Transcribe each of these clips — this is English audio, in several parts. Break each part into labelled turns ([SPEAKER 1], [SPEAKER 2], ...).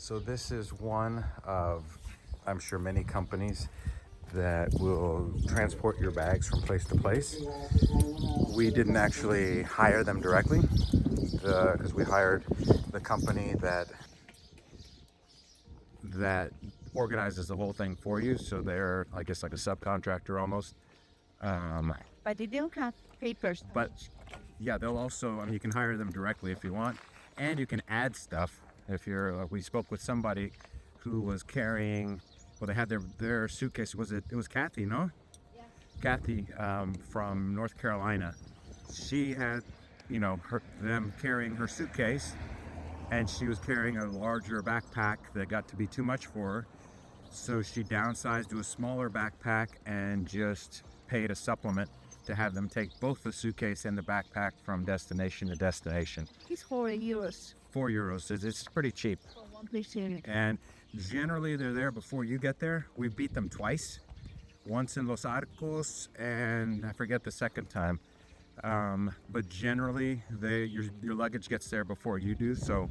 [SPEAKER 1] So this is one of, I'm sure, many companies that will transport your bags from place to place. We didn't actually hire them directly because we hired the company that organizes the whole thing for you. So they're, I guess, like a subcontractor almost.
[SPEAKER 2] But they don't have papers.
[SPEAKER 1] But yeah, they'll also, I mean, you can hire them directly if you want, and you can add stuff. If you're, we spoke with somebody who was carrying, well, they had their suitcase. It was Kathy, no?
[SPEAKER 2] Yeah.
[SPEAKER 1] Kathy from North Carolina. She had, you know, them carrying her suitcase, and she was carrying a larger backpack that got to be too much for her. So she downsized to a smaller backpack and just paid a supplement to have them take both the suitcase and the backpack from destination to destination.
[SPEAKER 2] It's 4 euros.
[SPEAKER 1] 4 euros. It's pretty cheap.
[SPEAKER 2] For one person.
[SPEAKER 1] And generally they're there before you get there. We beat them twice. Once in Los Arcos, and I forget the second time. But generally your luggage gets there before you do, so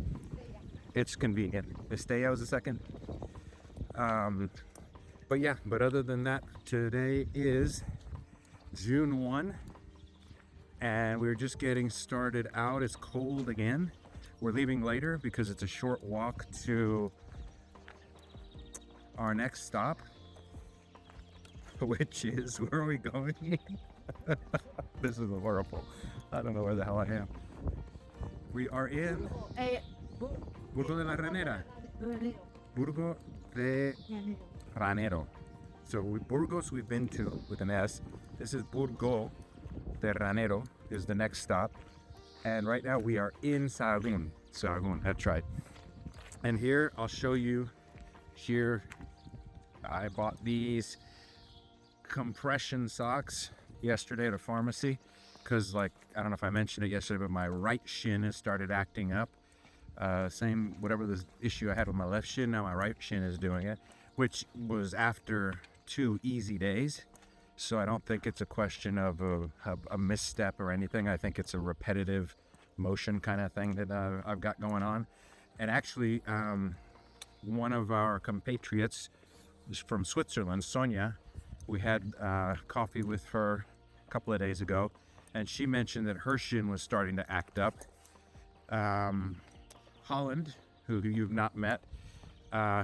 [SPEAKER 1] it's convenient. Estella was the second. But yeah, but other than that, today is June 1, and we're just getting started out. It's cold again. We're leaving later because it's a short walk to our next stop, which is, where are we going? This is horrible. I don't know where the hell I am. We are in Burgo Ranero. Burgo Ranero. So Burgos we've been to with an S. This is Burgo Ranero is the next stop. And right now we are in Sahagún. Sahagún, that's right. And here, I'll show you, here, I bought these compression socks yesterday at a pharmacy because, like, I don't know if I mentioned it yesterday, but my right shin has started acting up. Same, whatever the issue I had with my left shin, now my right shin is doing it, which was after 2 easy days. So I don't think it's a question of a misstep or anything. I think it's a repetitive motion kind of thing that I've got going on. And actually, one of our compatriots from Switzerland, Sonia, we had coffee with her a couple of days ago, and she mentioned that her shin was starting to act up. Holland, who you've not met,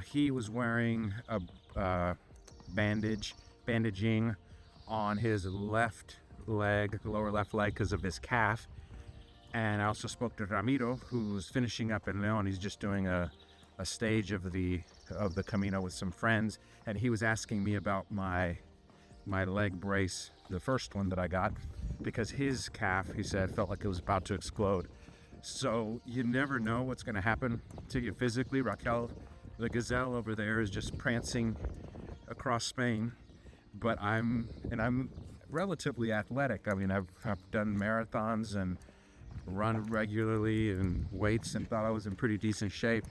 [SPEAKER 1] he was wearing a bandaging on his left leg, lower left leg, because of his calf. And I also spoke to Ramiro, who's finishing up in León. He's just doing a stage of the Camino with some friends, and he was asking me about my leg brace, the first one that I got, because his calf, he said, felt like it was about to explode. So you never know what's going to happen to you physically. Raquel, the gazelle over there, is just prancing across Spain, but I'm relatively athletic. I mean, I've done marathons and run regularly and weights, and thought I was in pretty decent shape.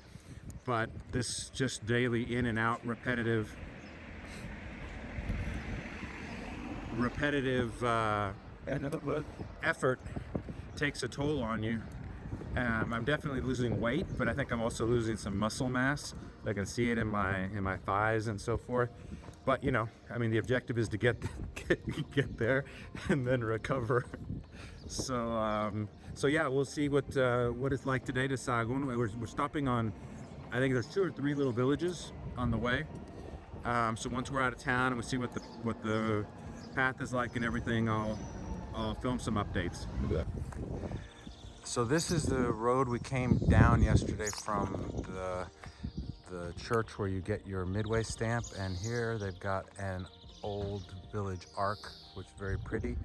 [SPEAKER 1] But this just daily in and out repetitive effort takes a toll on you. I'm definitely losing weight, but I think I'm also losing some muscle mass. I can see it in my thighs and so forth. But, you know, I mean, the objective is to get there and then recover. So yeah, we'll see what it's like today to Sahagún. We're stopping on, I think there's 2 or 3 little villages on the way. So once we're out of town and we see what the path is like and everything, I'll film some updates. So this is the road we came down yesterday from the church where you get your Midway stamp, and here they've got an old village ark, which is very pretty,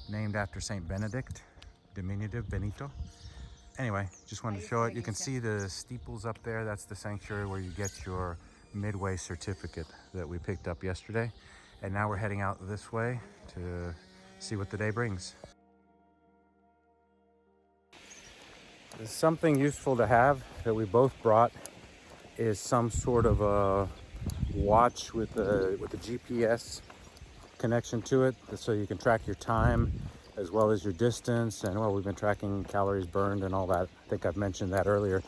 [SPEAKER 1] named after Saint Benedict, diminutive Benito. Anyway, just wanted to show it. You can see the steeples up there. That's the sanctuary where you get your Midway certificate that we picked up yesterday. And now we're heading out this way to see what the day brings. Something useful to have that we both brought is some sort of a watch with a GPS connection to it, so you can track your time as well as your distance. And well, we've been tracking calories burned and all that. I think I've mentioned that earlier.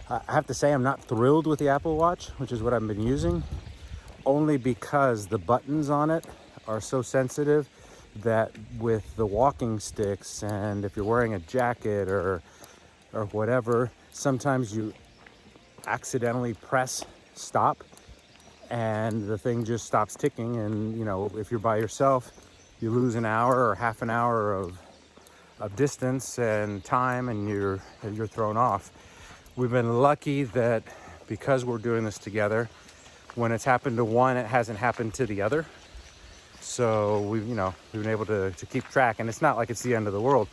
[SPEAKER 1] I have to say I'm not thrilled with the Apple Watch, which is what I've been using, only because the buttons on it are so sensitive that with the walking sticks, and if you're wearing a jacket or whatever, sometimes you accidentally press stop and the thing just stops ticking, and you know, if you're by yourself, you lose an hour or half an hour of distance and time, and you're thrown off. We've been lucky that because we're doing this together, when it's happened to one, it hasn't happened to the other. So we've been able to keep track, and it's not like it's the end of the world,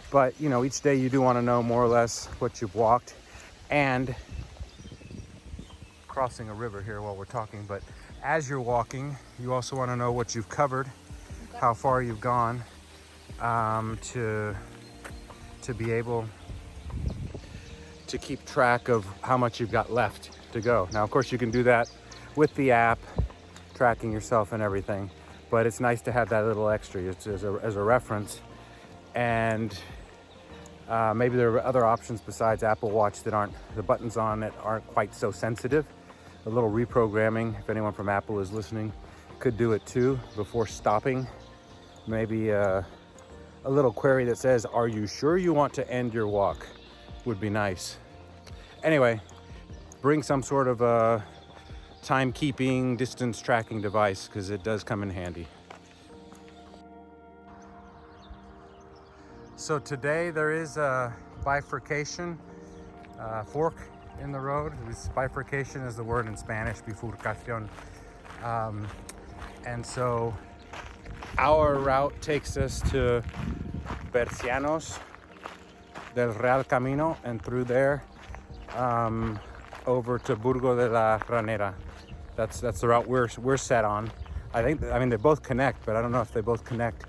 [SPEAKER 1] but you know, each day you do want to know more or less what you've walked. And crossing a river here while we're talking, but as you're walking, you also want to know what you've covered, how far you've gone, to be able to keep track of how much you've got left to go. Now, of course, you can do that with the app, tracking yourself and everything, but it's nice to have that little extra as a reference. And maybe there are other options besides Apple Watch that the buttons on it aren't quite so sensitive. A little reprogramming, if anyone from Apple is listening, could do it too before stopping. Maybe a little query that says, "Are you sure you want to end your walk?" would be nice. Anyway, bring some sort of a timekeeping, distance tracking device, because it does come in handy. So today there is a bifurcation, fork in the road. This bifurcation is the word in Spanish, bifurcación. And so our route takes us to 𝗪𝗚𝗧𝗛𝗏 del Real Camino, and through there over to Burgo Ranero. That's the route we're set on. I mean they both connect, but I don't know if they both connect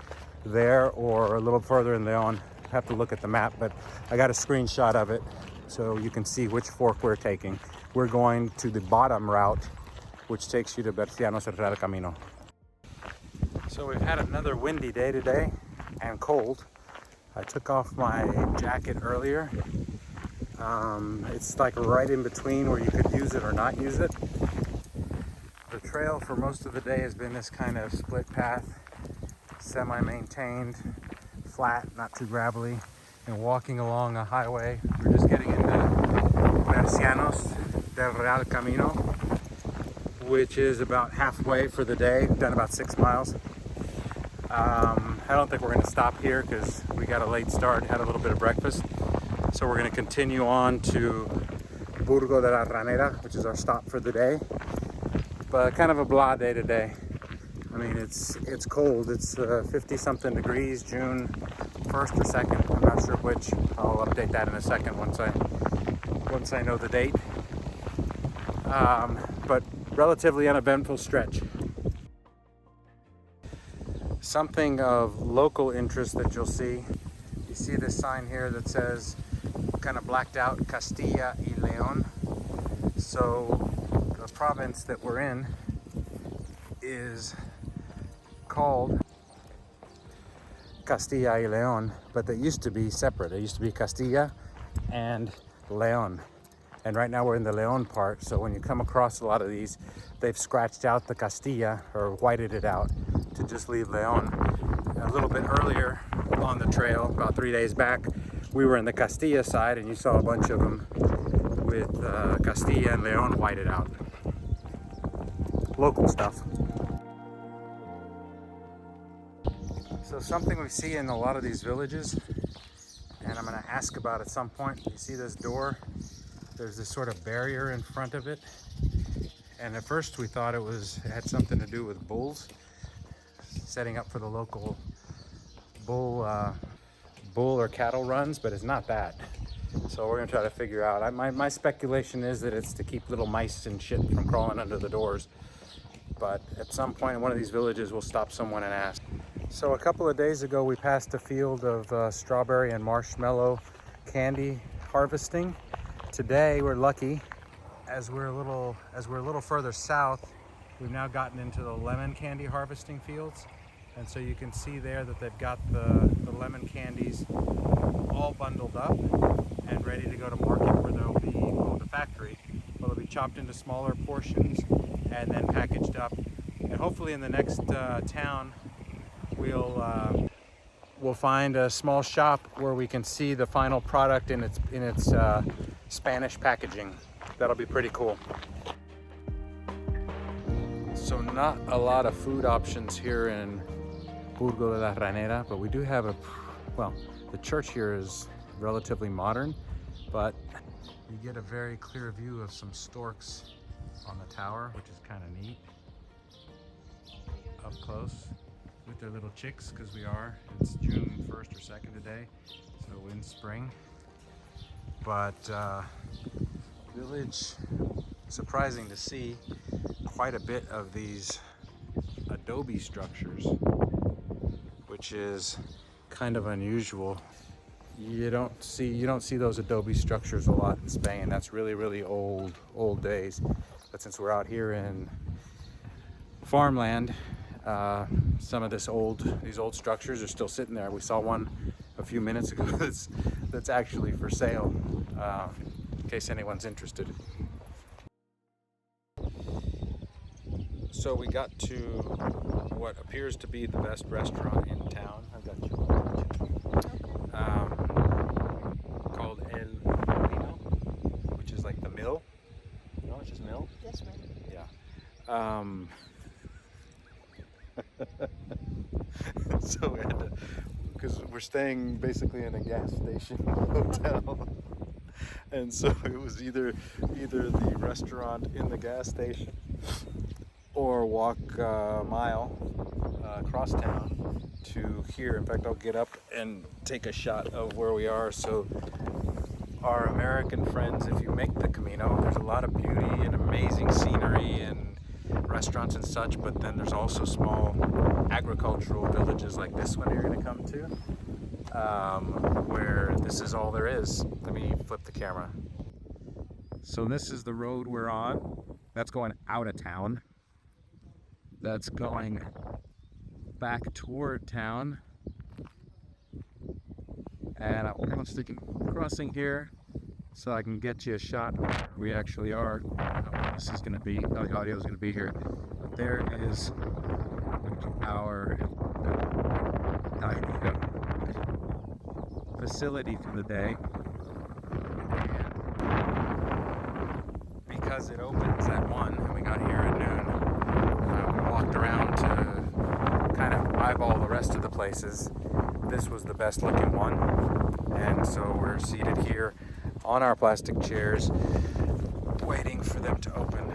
[SPEAKER 1] there or a little further in León. I have to look at the map, but I got a screenshot of it so you can see which fork we're taking. We're going to the bottom route, which takes you to 𝗪𝗚𝗧𝗏 del Real Camino. So we've had another windy day today and cold. I took off my jacket earlier. It's like right in between where you could use it or not use it. The trail for most of the day has been this kind of split path, semi-maintained, flat, not too gravelly, and walking along a highway. We're just getting into 𝗪𝗚𝗧𝗏 del Real Camino, which is about halfway for the day. We've done about 6 miles. I don't think we're going to stop here because we got a late start, had a little bit of breakfast. So we're going to continue on to Burgo Ranero, which is our stop for the day. But kind of a blah day today. I mean, it's cold. It's 50-something degrees, June 1st or 2nd. I'm not sure which. I'll update that in a second once I know the date. But relatively uneventful stretch. Something of local interest that you'll see. You see this sign here that says, kind of blacked out, Castilla y León. So the province that we're in is called Castilla y León, but they used to be separate. It used to be Castilla and León. And right now we're in the León part, so when you come across a lot of these, they've scratched out the Castilla or whited it out to just leave León. A little bit earlier on the trail, about 3 days back, we were in the Castilla side and you saw a bunch of them with Castilla and León whited out. Local stuff. So something we see in a lot of these villages, and I'm going to ask about at some point. You see this door? There's this sort of barrier in front of it, and at first we thought it had something to do with bulls, setting up for the local bull or cattle runs, but it's not that. So we're gonna try to figure out. My speculation is that it's to keep little mice and shit from crawling under the doors. But at some point in one of these villages, we'll stop someone and ask. So a couple of days ago, we passed a field of strawberry and marshmallow candy harvesting. Today, we're lucky, as we're a little further south, we've now gotten into the lemon candy harvesting fields. And so you can see there that they've got the lemon candies all bundled up and ready to go to market, where they'll be, oh, the factory, where they'll be chopped into smaller portions and then packaged up. And hopefully in the next town, we'll find a small shop where we can see the final product in its Spanish packaging. That'll be pretty cool. So not a lot of food options here in Burgo Ranero, but we do have well, the church here is relatively modern, but you get a very clear view of some storks on the tower, which is kind of neat, up close with their little chicks, because it's June 1st or 2nd today, so in spring. But village, surprising to see quite a bit of these adobe structures, which is kind of unusual. You don't see those adobe structures a lot in Spain. That's really old days. But since we're out here in farmland, some of these old structures are still sitting there. We saw one a few minutes ago that's actually for sale, in case anyone's interested. So we got to what appears to be the best restaurant in town. I've got you. Called El Molino, which is like the mill. No, it's just mill?
[SPEAKER 2] Yes, ma'am.
[SPEAKER 1] Yeah. So we had to, because we're staying basically in a gas station hotel, and so it was either the restaurant in the gas station or walk a mile across town to here. In fact, I'll get up and take a shot of where we are. So our American friends, if you make the Camino, there's a lot of beauty and amazing scenery and restaurants and such, but then there's also small agricultural villages like this one you're going to come to, where this is all there is. Let me flip the camera. So this is the road we're on. That's going out of town. That's going back toward town. And I'm almost crossing here so I can get you a shot of where we actually are. This is going to be, the audio is going to be here. But there is our facility for the day. And because it opens at 1 and we got here at noon, we walked around to kind of eyeball the rest of the places. This was the best looking one, and so we're seated here on our plastic chairs waiting for them to open.